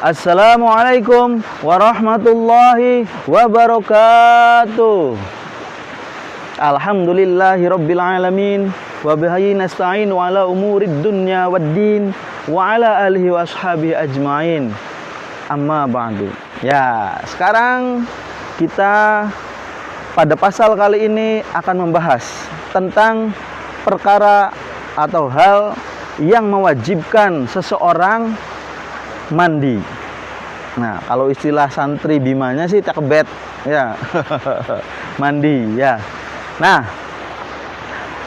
Assalamualaikum warahmatullahi wabarakatuh. Alhamdulillahi rabbil alamin. Wa bihi nasta'in wa ala umurid dunya waddin wa ala alihi wa ashabihi ajmain. Amma ba'du. Ya, sekarang kita pada pasal kali ini akan membahas tentang perkara atau hal yang mewajibkan seseorang mandi. Nah, kalau istilah santri bimanya sih takbet, ya. Mandi, ya. Nah,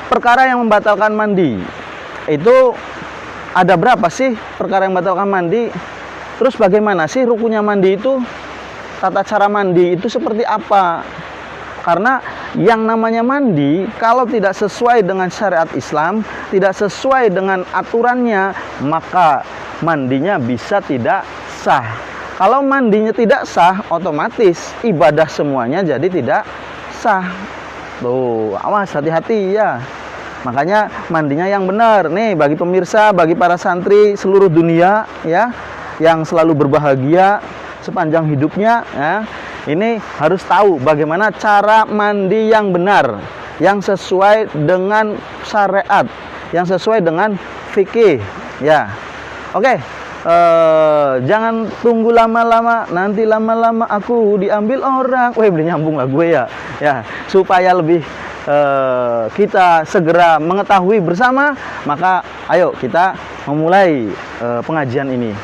perkara yang membatalkan mandi itu ada berapa sih perkara yang membatalkan mandi? Terus bagaimana sih rukunnya mandi itu? Tata cara mandi itu seperti apa? Karena yang namanya mandi, kalau tidak sesuai dengan syariat Islam, tidak sesuai dengan aturannya, maka mandinya bisa tidak sah. Kalau mandinya tidak sah, otomatis ibadah semuanya jadi tidak sah. Tuh, awas, hati-hati ya. Makanya mandinya yang benar. Nih, bagi pemirsa, bagi para santri seluruh dunia ya, yang selalu berbahagia sepanjang hidupnya ya. Ini harus tahu bagaimana cara mandi yang benar, yang sesuai dengan syariat, yang sesuai dengan fikih, ya. Oke, jangan tunggu lama-lama, nanti lama-lama aku diambil orang. Weh, boleh nyambung lah gue ya, supaya lebih kita segera mengetahui bersama, maka ayo kita memulai pengajian ini.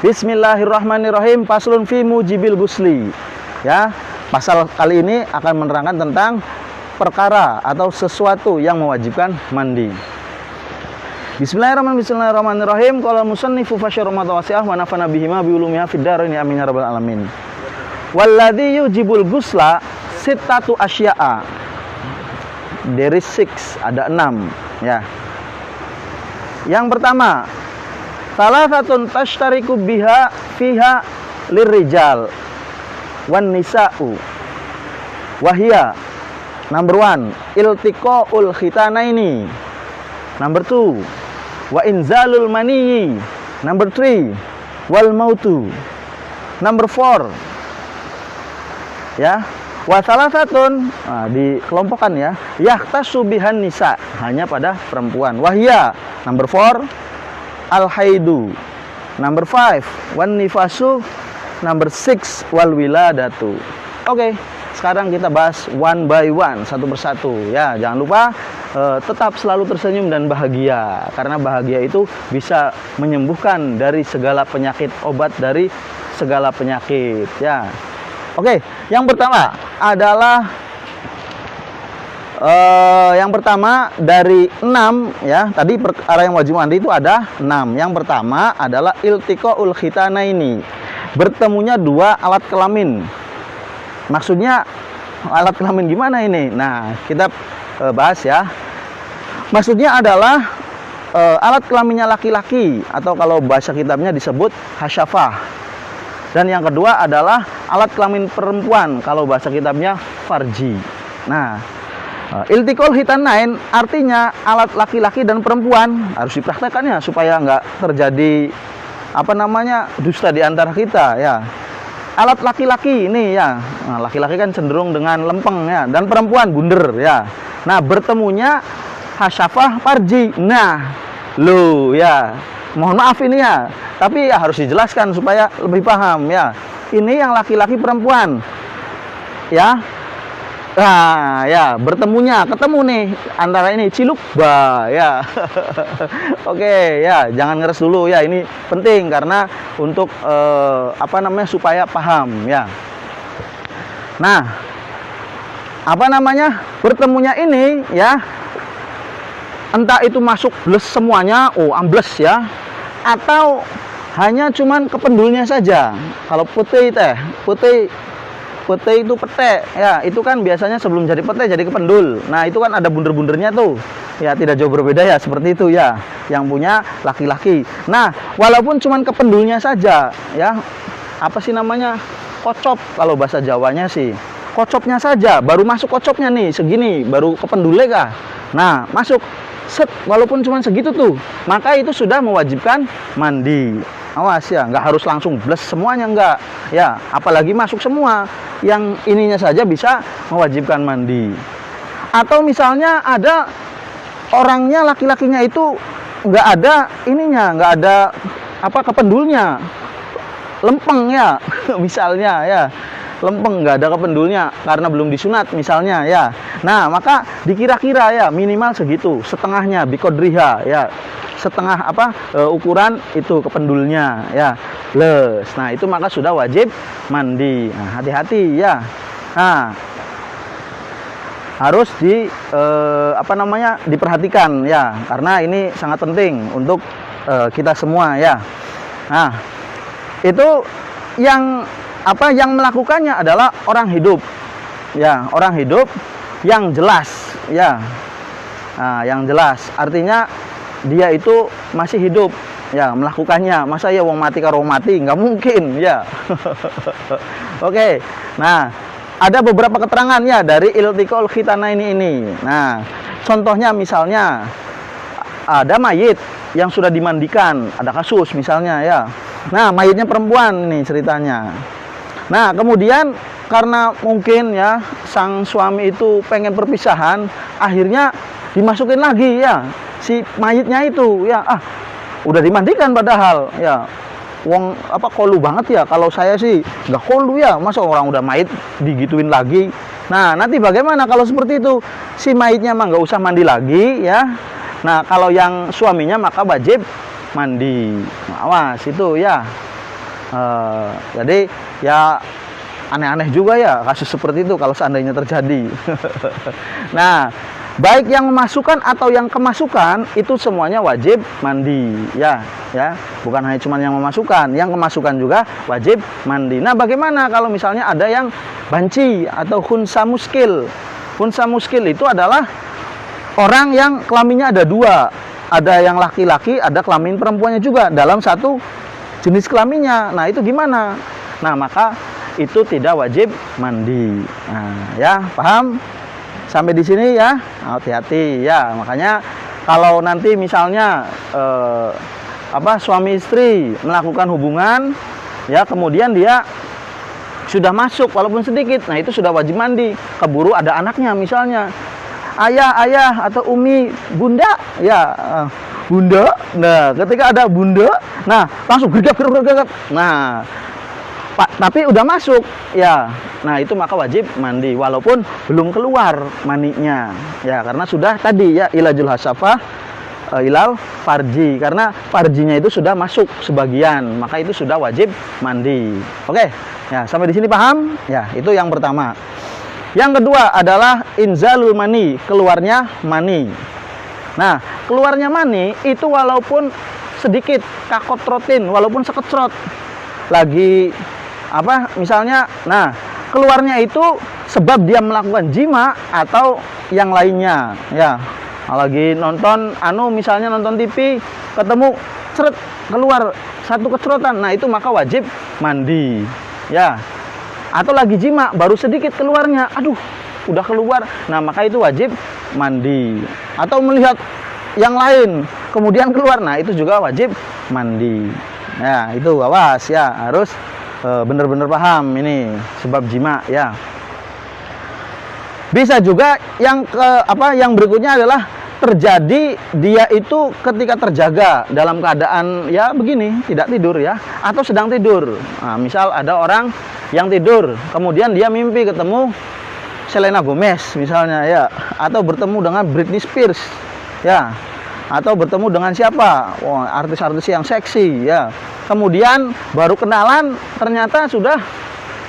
Bismillahirrahmanirrahim. Faslun fi mujibil gusli. Ya, pasal kali ini akan menerangkan tentang perkara atau sesuatu yang mewajibkan mandi. Bismillahirrahmanirrahim. Qala musannifu fasyarama tawasi'ah wa nafana bihima bi ulumiha fid dharain amin ya rabbal alamin. Walladzi yujibul gusla sittatu asya'a. There is 6, ada 6 ya. Yang pertama, salasatun tashtariku biha fiha lirrijal wan nisa'u wahia. Number 1, iltiqaul khitanaini. Number 2, wa inzalul maniyi. Number 3, wal mautu. Number 4, ya, wa salasatun, dikelompokkan ya, yahtasu bihan nisa, hanya pada perempuan. Wahia, number 4, al haidu. Number 5, wan nifasu. Number 6, wal wiladatu. Oke, sekarang kita bahas one by one, satu persatu ya. Jangan lupa tetap selalu tersenyum dan bahagia, karena bahagia itu bisa menyembuhkan dari segala penyakit, obat dari segala penyakit ya. Oke, yang pertama adalah dari 6 ya. Tadi perkara yang wajib mandi itu ada 6. Yang pertama adalah iltiqaul khitanaini. Bertemunya dua alat kelamin. Maksudnya alat kelamin gimana ini? Nah, kita bahas ya. Maksudnya adalah alat kelaminnya laki-laki, atau kalau bahasa kitabnya disebut hasyafah. Dan yang kedua adalah alat kelamin perempuan, kalau bahasa kitabnya farji. Nah, iltiqaul khitanain artinya alat laki-laki dan perempuan harus dipraktekkannya supaya nggak terjadi dusta di antara kita ya. Alat laki-laki ini ya, nah, laki-laki kan cenderung dengan lempeng ya, dan perempuan bunder ya. Nah, bertemunya hasyafah farji. Nah, ya, mohon maaf ini ya, tapi ya harus dijelaskan supaya lebih paham ya. Ini yang laki-laki perempuan ya. Nah, ya, ketemu nih antara ini cilukba ya. Oke, ya, jangan ngeres dulu ya. Ini penting karena untuk supaya paham ya. Nah, bertemunya ini ya, entah itu masuk bles semuanya, ambles ya, atau hanya cuman kependulnya saja. Kalau putih itu pete ya, itu kan biasanya sebelum jadi pete jadi kependul. Nah, itu kan ada bunder-bundernya tuh ya, tidak jauh berbeda ya, seperti itu ya yang punya laki-laki. Nah, walaupun cuman kependulnya saja ya, kocop kalau bahasa Jawanya sih, kocopnya saja, baru masuk kocopnya nih segini, baru kependulnya kah. Nah, masuk set, walaupun cuma segitu tuh, maka itu sudah mewajibkan mandi. Awas ya, nggak harus langsung bles semuanya, nggak ya, apalagi masuk semua, yang ininya saja bisa mewajibkan mandi. Atau misalnya ada orangnya, laki-lakinya itu nggak ada ininya, nggak ada apa kependulnya, lempeng ya misalnya ya, lempeng nggak ada kependulnya karena belum disunat misalnya ya. Nah maka dikira-kira ya minimal segitu, setengahnya bikodriha ya, setengah ukuran itu kependulnya ya, les. Nah itu maka sudah wajib mandi. Nah hati-hati ya. Nah harus diperhatikan ya, karena ini sangat penting untuk kita semua ya. Nah itu yang melakukannya adalah orang hidup ya, orang hidup yang jelas ya. Nah yang jelas artinya dia itu masih hidup ya melakukannya. Masa ya wong mati karo mati, nggak mungkin ya. Oke. Nah ada beberapa keterangan ya dari iltiqaul khitanaini ini. Nah contohnya misalnya ada mayit yang sudah dimandikan, ada kasus misalnya ya. Nah mayitnya perempuan nih ceritanya. Nah kemudian karena mungkin ya sang suami itu pengen perpisahan, akhirnya dimasukin lagi ya si mayitnya itu ya, udah dimandikan padahal ya, wong kolu banget ya, kalau saya sih nggak kolu ya, masa orang udah mayit digituin lagi. Nah nanti bagaimana kalau seperti itu, si mayitnya mah nggak usah mandi lagi ya. Nah kalau yang suaminya maka wajib mandi. Nah, awas itu ya. Jadi ya aneh-aneh juga ya kasus seperti itu kalau seandainya terjadi. Nah baik yang memasukkan atau yang kemasukan itu semuanya wajib mandi ya, bukan hanya cuma yang memasukkan, yang kemasukan juga wajib mandi. Nah bagaimana kalau misalnya ada yang banci atau khunsa muskil? Khunsa muskil itu adalah orang yang kelaminnya ada dua, ada yang laki-laki, ada kelamin perempuannya juga dalam satu jenis kelaminnya. Nah itu gimana? Nah maka itu tidak wajib mandi. Nah ya paham? Sampai di sini ya, hati-hati ya. Makanya kalau nanti misalnya suami istri melakukan hubungan ya, kemudian dia sudah masuk walaupun sedikit, nah itu sudah wajib mandi. Keburu ada anaknya misalnya, ayah atau umi, bunda ya, bunda. Nah ketika ada bunda, nah langsung gergap. Nah tapi udah masuk ya, nah itu maka wajib mandi walaupun belum keluar maninya ya, karena sudah tadi ya ilajul hasafah ilal farji, karena farjinya itu sudah masuk sebagian, maka itu sudah wajib mandi. Oke ya, sampai di sini paham ya. Itu yang pertama. Yang kedua adalah inzalul mani, keluarnya mani. Nah keluarnya mani itu walaupun sedikit, kakotrotin, walaupun sekecrot lagi misalnya, nah keluarnya itu sebab dia melakukan jima atau yang lainnya ya, lagi nonton misalnya nonton TV, ketemu ceret keluar satu kecerotan, nah itu maka wajib mandi ya. Atau lagi jima baru sedikit keluarnya, aduh udah keluar, nah maka itu wajib mandi. Atau melihat yang lain kemudian keluar, nah itu juga wajib mandi ya. Itu awas ya, harus benar-benar paham ini sebab jima ya. Bisa juga yang yang berikutnya adalah terjadi dia itu ketika terjaga dalam keadaan ya begini, tidak tidur ya, atau sedang tidur. Nah, misal ada orang yang tidur kemudian dia mimpi ketemu Selena Gomez misalnya ya, atau bertemu dengan Britney Spears ya, atau bertemu dengan siapa, artis-artis yang seksi ya. Kemudian baru kenalan, ternyata sudah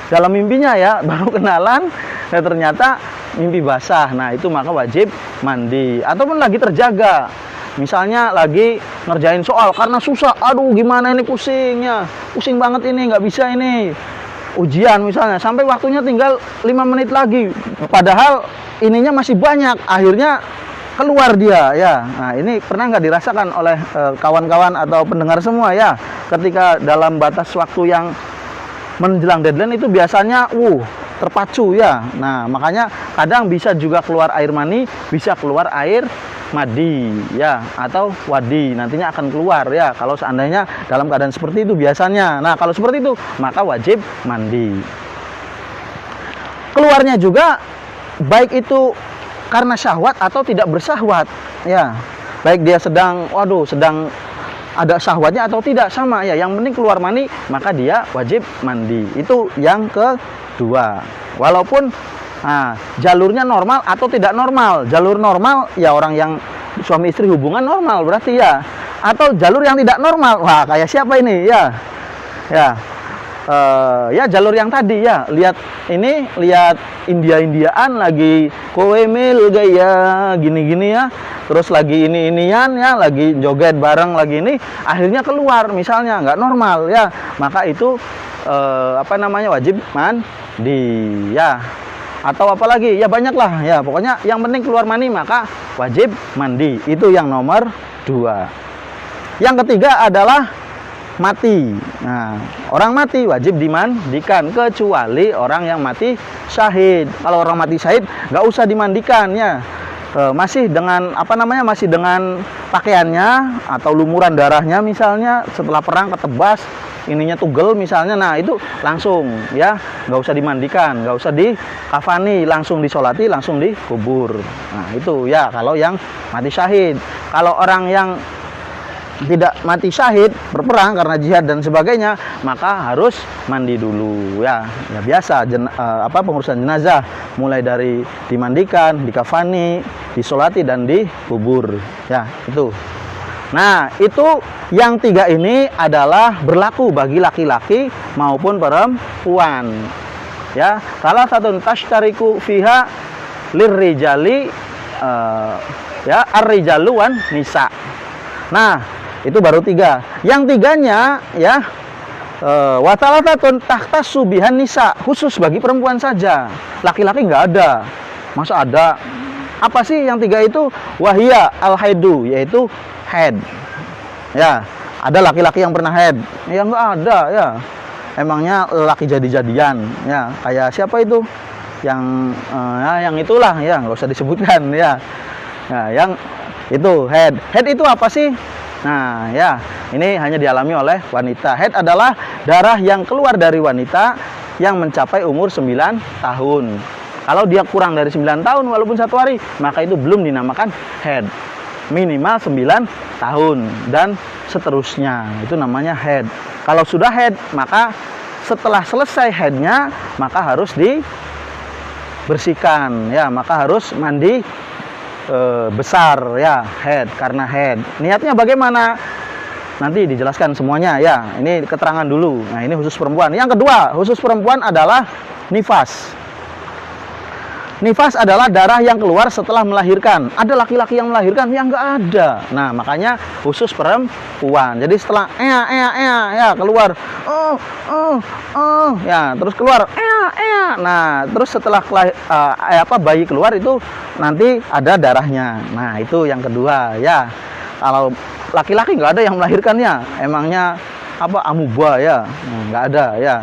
dalam mimpinya ya, baru kenalan dan ternyata mimpi basah. Nah itu maka wajib mandi. Ataupun lagi terjaga, misalnya lagi ngerjain soal karena susah, aduh gimana ini, pusingnya, pusing banget ini, nggak bisa ini ujian misalnya, sampai waktunya tinggal 5 menit lagi, padahal ininya masih banyak, akhirnya keluar dia ya. Nah ini pernah nggak dirasakan oleh kawan-kawan atau pendengar semua ya, ketika dalam batas waktu yang menjelang deadline itu biasanya terpacu ya. Nah, makanya kadang bisa juga keluar air mani, bisa keluar air madi ya, atau wadi, nantinya akan keluar ya kalau seandainya dalam keadaan seperti itu biasanya. Nah, kalau seperti itu maka wajib mandi. Keluarnya juga baik itu karena syahwat atau tidak bersyahwat ya. Baik dia sedang ada syahwatnya atau tidak, sama ya, yang penting keluar mani maka dia wajib mandi. Itu yang kedua. Walaupun jalurnya normal atau tidak normal. Jalur normal ya orang yang suami istri hubungan normal berarti ya, atau jalur yang tidak normal, wah kayak siapa ini ya, ya jalur yang tadi ya, lihat India-Indiaan lagi koemil gaya gini-gini ya, terus lagi inian ya, lagi joget bareng lagi ini, akhirnya keluar misalnya nggak normal ya, maka itu wajib mandi ya. Atau apalagi ya, banyak lah ya, pokoknya yang penting keluar mani maka wajib mandi. Itu yang nomor 2. Yang ketiga adalah mati. Nah, orang mati wajib dimandikan kecuali orang yang mati syahid. Kalau orang mati syahid nggak usah dimandikan ya. Masih dengan masih dengan pakaiannya atau lumuran darahnya misalnya setelah perang ketebas, ininya tugel misalnya, nah itu langsung ya, nggak usah dimandikan, nggak usah dikafani, langsung disolati, langsung dikubur. Nah itu ya kalau yang mati syahid. Kalau orang yang tidak mati syahid, berperang karena jihad dan sebagainya, maka harus mandi dulu ya. Ya biasa pengurusan jenazah, mulai dari dimandikan, dikafani, disolati dan dikubur ya, itu. Nah, itu yang 3 ini adalah berlaku bagi laki-laki maupun perempuan. Ya, salah satu tashtariku fiha lirrijali ar-rijalu wan nisa. Nah, itu baru 3. Yang 3-nya ya wa salasatun tahtassu bihan nisa, khusus bagi perempuan saja. Laki-laki nggak ada. Masa ada? Apa sih yang 3 itu? Wahia al-haidu, yaitu head. Ya, ada laki-laki yang pernah head? Ya nggak ada ya. Emangnya laki jadi-jadian ya, kayak siapa itu? Yang itulah ya, nggak usah disebutkan ya. Nah, yang itu head. Head itu apa sih? Nah, ya, ini hanya dialami oleh wanita. Head adalah darah yang keluar dari wanita yang mencapai umur 9 tahun. Kalau dia kurang dari 9 tahun walaupun 1 hari, maka itu belum dinamakan head. Minimal 9 tahun dan seterusnya, itu namanya head. Kalau sudah head, maka setelah selesai headnya maka harus dibersihkan ya, maka harus mandi besar ya, head, karena head. Niatnya bagaimana? Nanti dijelaskan semuanya ya. Ini keterangan dulu. Nah, ini khusus perempuan. Yang kedua, khusus perempuan adalah nifas. Nifas adalah darah yang keluar setelah melahirkan. Ada laki-laki yang melahirkan? Yang nggak ada. Nah, makanya khusus perempuan. Jadi setelah ya keluar, ya terus keluar, nah terus setelah bayi keluar itu nanti ada darahnya. Nah, itu yang kedua ya. Kalau laki-laki nggak ada yang melahirkannya. Emangnya amuba ya? Nggak ada ya.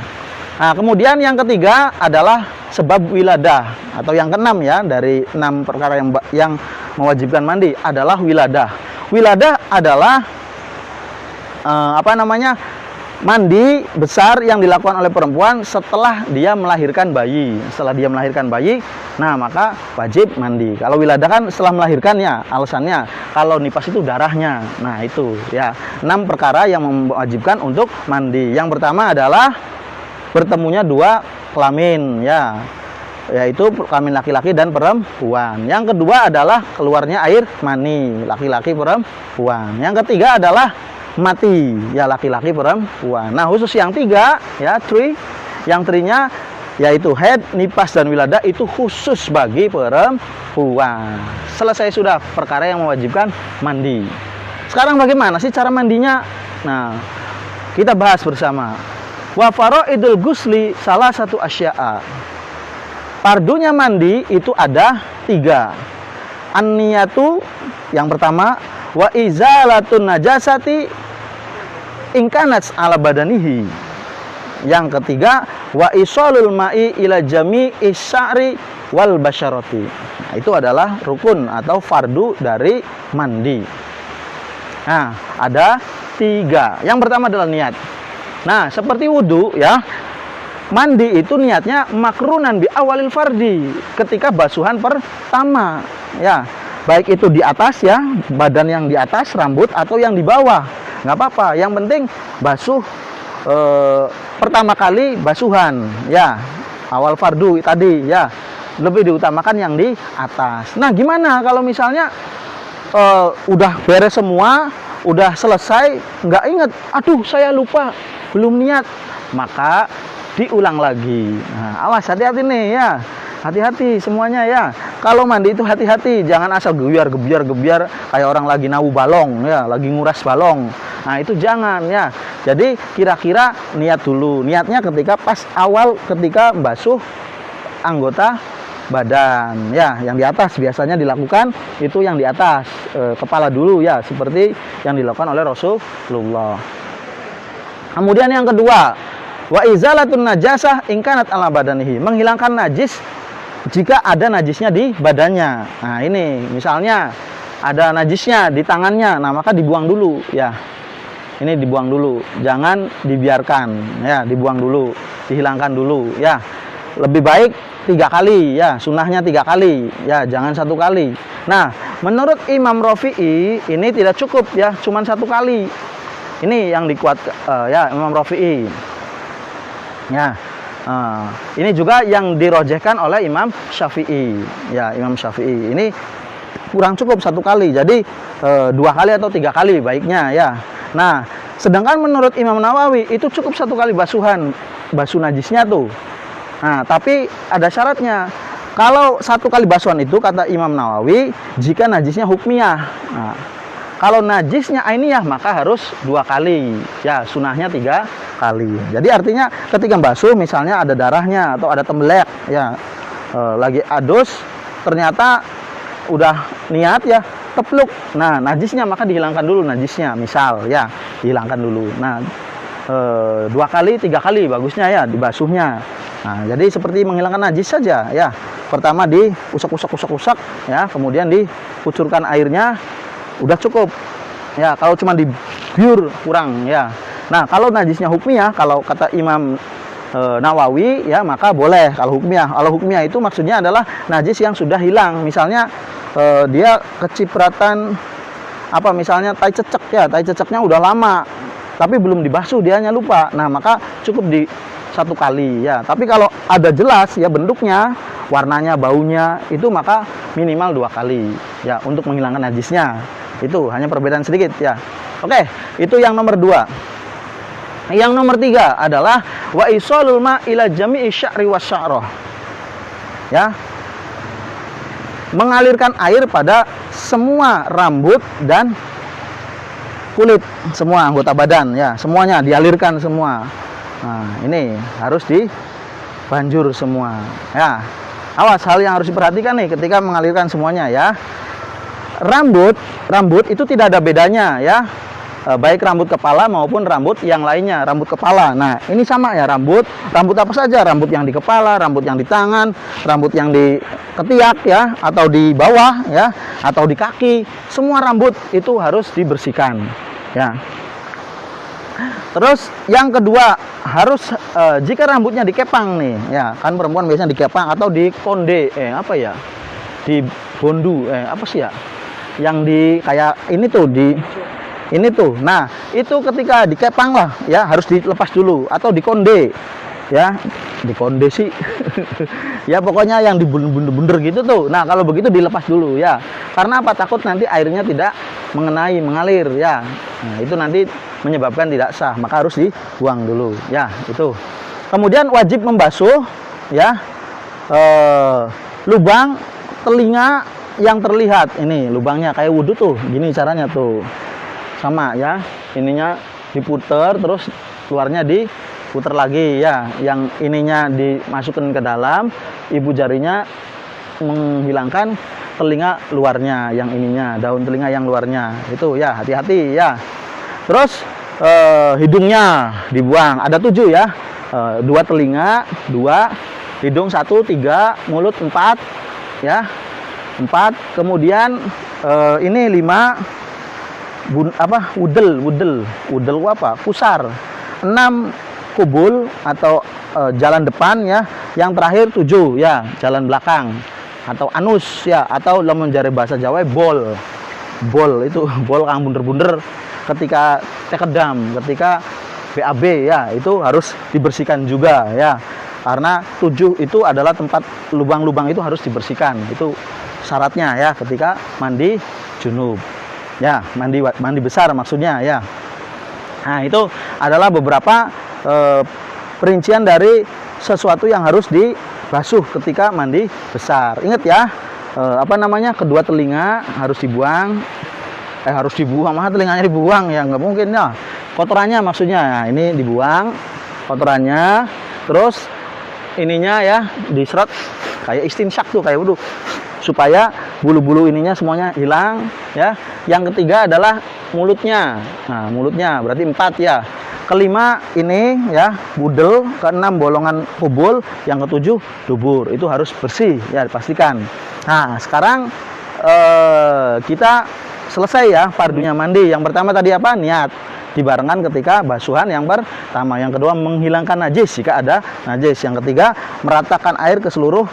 Nah, kemudian yang ketiga adalah sebab wiladah, atau yang keenam ya, dari 6 perkara yang mewajibkan mandi adalah wiladah. Wiladah adalah mandi besar yang dilakukan oleh perempuan setelah dia melahirkan bayi. Setelah dia melahirkan bayi, nah maka wajib mandi. Kalau wiladah kan setelah melahirkan ya, alasannya. Kalau nifas itu darahnya. Nah, itu ya, 6 perkara yang mewajibkan untuk mandi. Yang pertama adalah bertemunya 2 kelamin ya, yaitu kelamin laki-laki dan perempuan. Yang kedua adalah keluarnya air mani, laki-laki perempuan. Yang ketiga adalah mati ya, laki-laki perempuan. Nah, khusus yang 3 ya, yang 3-nya yaitu head, nifas dan wiladah, itu khusus bagi perempuan. Selesai sudah perkara yang mewajibkan mandi. Sekarang bagaimana sih cara mandinya? Nah, kita bahas bersama. Wa faraidul gusli salah satu asya'a. Pardunya mandi itu ada 3. An-niyatu yang pertama, wa izalatun najasati ingkanats ala badanihi. Yang ketiga, wa isolul ma'i ila jami'i sya'ri wal basyarati. Nah, itu adalah rukun atau fardu dari mandi. Nah, ada 3. Yang pertama adalah niat. Nah, seperti wudhu ya, mandi itu niatnya makrunan bi awalil fardi, ketika basuhan pertama ya, baik itu di atas ya, badan yang di atas, rambut, atau yang di bawah, nggak apa-apa, yang penting basuh pertama kali basuhan ya, awal fardu tadi ya, lebih diutamakan yang di atas. Nah, gimana kalau misalnya udah beres semua, udah selesai, nggak ingat, aduh saya lupa, belum niat, maka diulang lagi. Nah, awas, hati-hati nih ya, hati-hati semuanya ya. Kalau mandi itu hati-hati, jangan asal gebiar kayak orang lagi nawu balong ya, lagi nguras balong. Nah, itu jangan ya. Jadi kira-kira niat dulu. Niatnya ketika pas awal, ketika basuh anggota badan ya, yang di atas biasanya dilakukan itu, yang di atas kepala dulu ya, seperti yang dilakukan oleh Rasulullah. Kemudian yang kedua, wa izalatun najasah ingkanat ala badanihi, menghilangkan najis jika ada najisnya di badannya. Nah, ini misalnya ada najisnya di tangannya, nah maka dibuang dulu ya. Ini dibuang dulu, jangan dibiarkan ya, dibuang dulu, dihilangkan dulu ya. Lebih baik 3 kali ya, sunnahnya 3 kali ya, jangan 1 kali. Nah, menurut Imam Rafi'i ini tidak cukup ya, cuman 1 kali. Ini yang dikuat ya Imam Rafi'i ya. Ini juga yang dirojehkan oleh Imam Syafi'i ya, Imam Syafi'i ini kurang cukup 1 kali, jadi 2 kali atau 3 kali baiknya ya. Nah, sedangkan menurut Imam Nawawi itu cukup 1 kali basuhan, basuh najisnya tuh. Nah, tapi ada syaratnya. Kalau 1 kali basuhan itu, kata Imam Nawawi, jika najisnya hukmiyah. Nah, kalau najisnya ainiyah maka harus 2 kali ya, sunahnya 3 kali. Jadi artinya ketika basuh misalnya ada darahnya atau ada tembelek ya, lagi adus, ternyata udah niat ya, tepluk, nah najisnya maka dihilangkan dulu najisnya, misal ya, dihilangkan dulu. Nah, 2 kali 3 kali bagusnya ya dibasuhnya. Nah, jadi seperti menghilangkan najis saja ya. Pertama diusak-usak ya, kemudian dikucurkan airnya, udah cukup ya. Kalau cuma dibiur kurang ya. Nah, kalau najisnya hukmiyah, kalau kata Imam Nawawi ya, maka boleh kalau hukmiyah. Kalau hukmiyah itu maksudnya adalah najis yang sudah hilang. Misalnya dia kecipratan apa, misalnya tai cecek ya, tai ceceknya udah lama tapi belum dibasuh, dia hanya lupa. Nah, maka cukup di 1 kali ya. Tapi kalau ada jelas ya bentuknya, warnanya, baunya, itu maka minimal 2 kali ya untuk menghilangkan najisnya. Itu hanya perbedaan sedikit ya. Oke, itu yang nomor 2. Yang nomor 3 adalah wa isalul ma ila jami'i sya'ri wasya'rah. Ya. Mengalirkan air pada semua rambut dan kulit, semua anggota badan ya, semuanya dialirkan semua. Nah, ini harus dibanjur semua ya. Awas, hal yang harus diperhatikan nih ketika mengalirkan semuanya ya. Rambut itu tidak ada bedanya ya, baik rambut kepala maupun rambut yang lainnya. Rambut kepala, nah ini sama ya, rambut apa saja, rambut yang di kepala, rambut yang di tangan, rambut yang di ketiak ya, atau di bawah ya, atau di kaki, semua rambut itu harus dibersihkan ya. Terus yang kedua, harus jika rambutnya dikepang nih ya, kan perempuan biasanya dikepang atau dikonde, apa ya, di bondu, apa sih ya, yang di kayak ini tuh, di ini tuh. Nah, itu ketika dikepang lah ya, harus dilepas dulu, atau dikonde ya, dikonde sih ya, pokoknya yang dibunder gitu tuh. Nah, kalau begitu dilepas dulu ya, karena apa, takut nanti airnya tidak mengalir ya. Nah, itu nanti menyebabkan tidak sah, maka harus dibuang dulu ya. Itu kemudian wajib membasuh ya lubang telinga yang terlihat. Ini lubangnya kayak wudhu tuh, gini caranya tuh, sama ya, ininya diputer, terus keluarnya diputer lagi ya, yang ininya dimasukkan ke dalam, ibu jarinya menghilangkan telinga luarnya, yang ininya, daun telinga yang luarnya itu ya, hati-hati ya. Terus hidungnya dibuang. Ada 7 ya. 2 telinga, 2 hidung, 1, 3 mulut, 4 ya. 4. Kemudian ini 5 wudel apa? Pusar. 6 kubul atau jalan depan ya. Yang terakhir 7 ya, jalan belakang atau anus ya, atau lamun jare bahasa Jawa bol. Bol itu bol kang bunder-bunder ketika tekedam, ketika BAB ya, itu harus dibersihkan juga ya. Karena 7 itu adalah tempat lubang-lubang itu harus dibersihkan. Itu syaratnya ya ketika mandi junub. Ya, mandi besar maksudnya ya. Nah, itu adalah beberapa perincian dari sesuatu yang harus dibasuh ketika mandi besar. Ingat ya, kedua telinga harus dibuang. Mah telinganya dibuang ya, nggak mungkin ya. Kotorannya maksudnya, nah, ini dibuang kotorannya. Terus ininya ya diserot kayak istinsyak tuh, kayak wudhu, supaya bulu-bulu ininya semuanya hilang ya. Yang ketiga adalah mulutnya. Nah, mulutnya berarti 4 ya. Kelima ini ya budel, keenam bolongan kubul, yang ketujuh dubur. Itu harus bersih ya, dipastikan. Nah, sekarang kita selesai ya fardunya mandi. Yang pertama tadi apa? Niat. Dibarengkan ketika basuhan yang pertama. Yang kedua menghilangkan najis jika ada najis. Yang ketiga meratakan air ke seluruh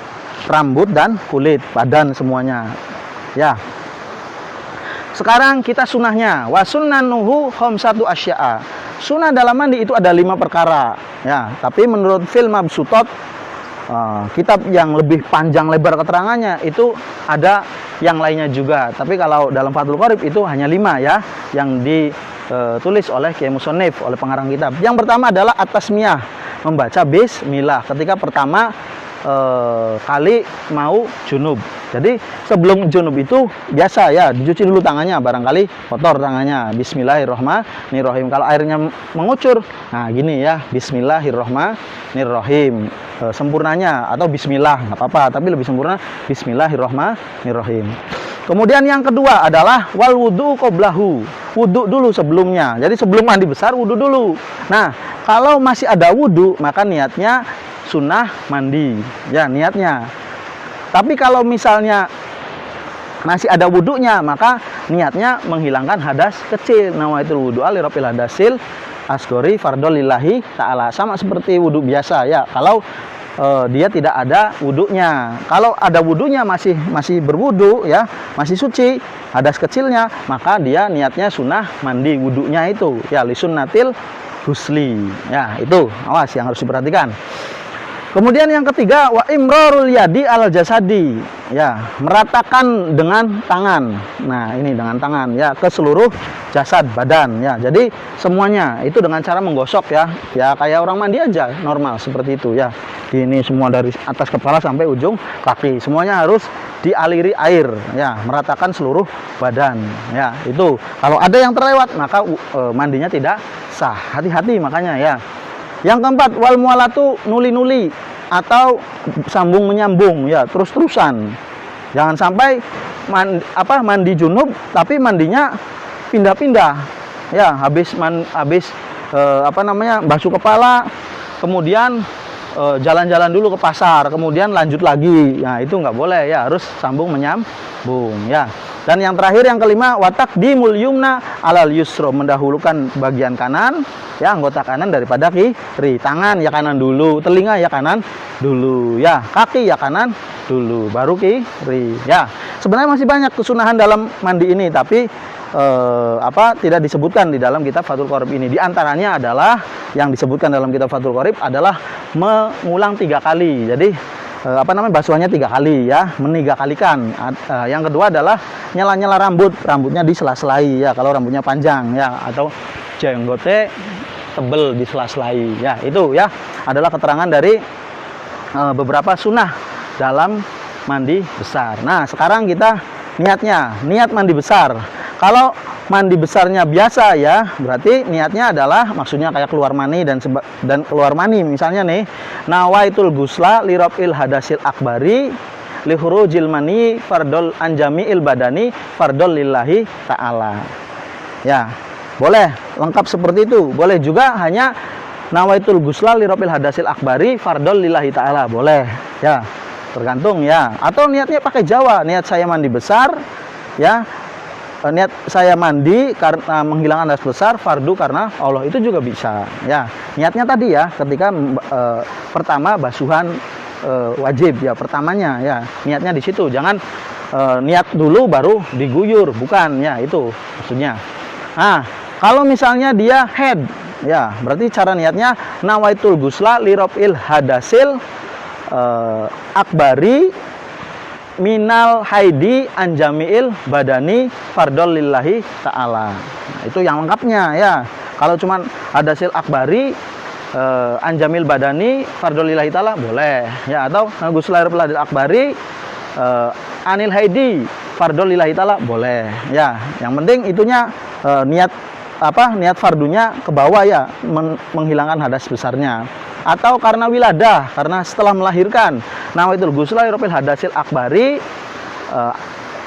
rambut dan kulit badan semuanya ya. Sekarang kita sunahnya. Wa sunnanuhu khamsatu asya'a. Sunnah dalam mandi itu ada 5 perkara ya. Tapi menurut Fil Mabsutot, kitab yang lebih panjang lebar keterangannya, itu ada yang lainnya juga. Tapi kalau dalam Fathul Qorib itu hanya 5 ya, yang ditulis oleh Kiai Musonif, oleh pengarang kitab. Yang pertama adalah at-tasmiyah, membaca bismillah ketika pertama kali mau junub. Jadi sebelum junub itu biasa ya, dicuci dulu tangannya, barangkali kotor tangannya. Bismillahirrahmanirrahim. Kalau airnya mengucur, nah gini ya, Bismillahirrahmanirrahim. Sempurnanya atau bismillah nggak apa-apa, tapi lebih sempurna Bismillahirrahmanirrahim. Kemudian yang kedua adalah wal wudu qoblahu, wudu dulu sebelumnya. Jadi sebelum mandi besar wudu dulu. Nah, kalau masih ada wudu, maka niatnya sunnah mandi ya, niatnya. Tapi kalau misalnya masih ada wudunya, maka niatnya menghilangkan hadas kecil. Nawaitul wudu'a li rabbil hadasil asgori fardhol lillahi ta'ala. Sama seperti wudu biasa ya. Kalau dia tidak ada wudunya. Kalau ada wudunya, masih berwudu ya, masih suci, hadas kecilnya, maka dia niatnya sunnah mandi wudunya itu ya, li sunnatil husli ya. Itu awas yang harus diperhatikan. Kemudian yang ketiga, wa imrarul yadi al jasadi ya, meratakan dengan tangan. Nah, ini dengan tangan ya, ke seluruh jasad badan ya. Jadi semuanya itu dengan cara menggosok ya. Ya kayak orang mandi aja, normal seperti itu ya. Ini semua dari atas kepala sampai ujung kaki, semuanya harus dialiri air ya, meratakan seluruh badan ya. Itu kalau ada yang terlewat, maka mandinya tidak sah. Hati-hati makanya ya. Yang keempat, wal mualatu nuli-nuli atau sambung menyambung ya, terus-terusan. Jangan sampai mandi junub tapi mandinya pindah-pindah ya, habis basuh kepala, kemudian jalan-jalan dulu ke pasar, kemudian lanjut lagi. Nah, itu nggak boleh ya, harus sambung menyambung ya. Dan yang terakhir, yang kelima, watak dimul yumna alal yusro, mendahulukan bagian kanan ya, anggota kanan daripada kiri. Tangan ya kanan dulu, telinga ya kanan dulu ya, kaki ya kanan dulu, baru kiri ya. Sebenarnya masih banyak kesunahan dalam mandi ini, tapi tidak disebutkan di dalam kitab Fathul Qorib ini. Di antaranya adalah yang disebutkan dalam kitab Fathul Qorib adalah mengulang 3 kali. Jadi basuhannya 3 kali ya, meniga-kalikan. Yang kedua adalah nyela-nyela rambutnya disela-selai ya, kalau rambutnya panjang ya, atau jenggote tebel disela-selai ya. Itu ya adalah keterangan dari beberapa sunnah dalam mandi besar. Nah, sekarang kita niat mandi besar. Kalau mandi besarnya biasa ya, berarti niatnya adalah maksudnya kayak keluar mani dan keluar mani. Misalnya nih, nawaitul gusla li raf'il hadasil akbari li khurujil mani fardol anjami'il badani fardol lillahi ta'ala. Ya. Boleh, lengkap seperti itu. Boleh juga hanya nawaitul gusla li rabbil hadasil akbari fardol lillahi ta'ala. Boleh, ya. Tergantung ya. Atau niatnya pakai Jawa, niat saya mandi besar, ya. Niat saya mandi karena menghilangkan hadas besar, fardu karena Allah, itu juga bisa. Ya, niatnya tadi ya, ketika pertama basuhan wajib ya, pertamanya ya, niatnya di situ. Jangan niat dulu baru diguyur, bukan ya, itu maksudnya. Nah, kalau misalnya dia head, ya berarti cara niatnya nawaitul gusla li rabbil hadasil akbari minal haidi anjamiil badani fardol lillahi ta'ala. Nah, itu yang lengkapnya ya. Kalau cuman hadasil akbari anjamil badani fardol lillahi ta'ala boleh ya, atau gusla rabbil hadil akbari anil haidi fardol lillahi ta'ala boleh ya. Yang penting itunya niat niat fardunya ke bawah ya, menghilangkan hadas besarnya. Atau karena wiladah, karena setelah melahirkan, nawaitul ghusla li rabbil hadasil akbari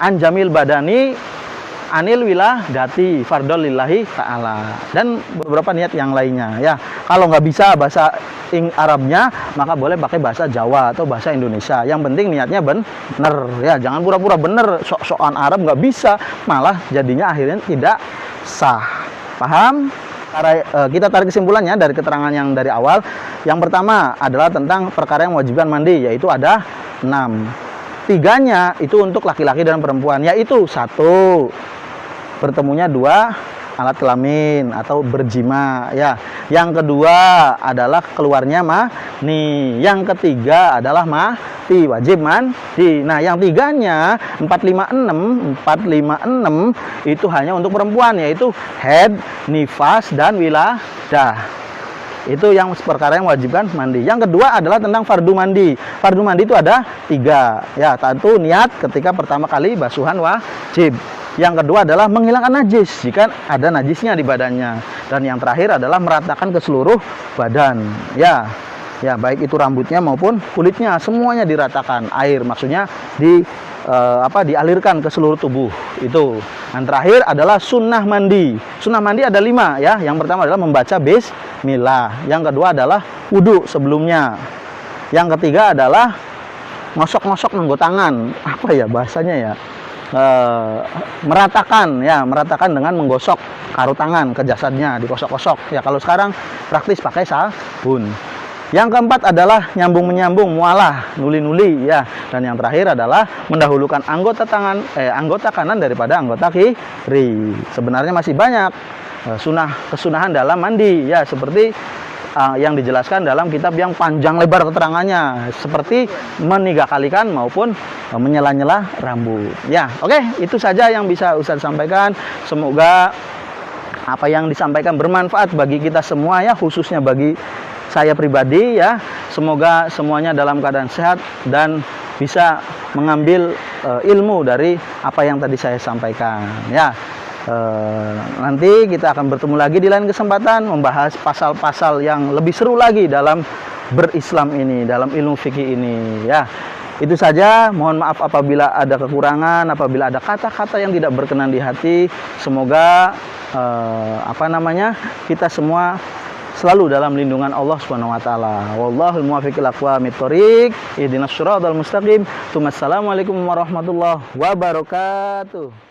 anjamil badani anil wiladati fardol lillahi ta'ala, dan beberapa niat yang lainnya ya. Kalau nggak bisa bahasa Arabnya, maka boleh pakai bahasa Jawa atau bahasa Indonesia. Yang penting niatnya bener ya, jangan pura-pura bener, sok-sokan Arab nggak bisa, malah jadinya akhirnya tidak sah. Paham? Kita tarik kesimpulannya dari keterangan yang dari awal. Yang pertama adalah tentang perkara yang mewajibkan mandi, yaitu ada 6. 3-nya itu untuk laki-laki dan perempuan, yaitu 1, bertemunya 2 alat kelamin atau berjima ya. Yang kedua adalah keluarnya mani. Yang ketiga adalah mati, wajib mandi. Nah, yang 3-nya 456 itu hanya untuk perempuan, yaitu haid, nifas, dan wiladah. Itu yang perkara yang wajibkan mandi. Yang kedua adalah tentang fardu mandi. Fardu mandi itu ada 3 ya. Tentu niat ketika pertama kali basuhan wajib. Yang kedua adalah menghilangkan najis jika ada najisnya di badannya. Dan yang terakhir adalah meratakan ke seluruh badan ya. Ya, baik itu rambutnya maupun kulitnya, semuanya diratakan. Air maksudnya dialirkan ke seluruh tubuh itu. Yang terakhir adalah sunnah mandi. Sunnah mandi ada 5 ya. Yang pertama adalah membaca bismillah. Yang kedua adalah wudhu sebelumnya. Yang ketiga adalah ngosok-ngosok nenggo tangan. Apa ya bahasanya ya? Meratakan dengan menggosok karu tangan ke jasadnya, digosok-gosok ya. Kalau sekarang praktis pakai sabun. Yang keempat adalah nyambung-menyambung, mualah, nuli-nuli ya. Dan yang terakhir adalah mendahulukan anggota kanan daripada anggota kiri. Sebenarnya masih banyak kesunahan dalam mandi ya, seperti yang dijelaskan dalam kitab yang panjang lebar keterangannya, seperti meniga-kalikan maupun menyela-nyela rambut ya. Oke, itu saja yang bisa Ustaz sampaikan. Semoga apa yang disampaikan bermanfaat bagi kita semua ya, khususnya bagi saya pribadi ya. Semoga semuanya dalam keadaan sehat dan bisa mengambil ilmu dari apa yang tadi saya sampaikan ya. Nanti kita akan bertemu lagi di lain kesempatan, membahas pasal-pasal yang lebih seru lagi dalam berislam ini, dalam ilmu fikih ini ya. Itu saja, mohon maaf apabila ada kekurangan, apabila ada kata-kata yang tidak berkenan di hati. Semoga kita semua selalu dalam lindungan Allah Subhanahu wa taala. Wallahul muwaffiq ila aqwamit thoriq. Ihdinas shiratal mustaqim. Assalamualaikum warahmatullahi wabarakatuh.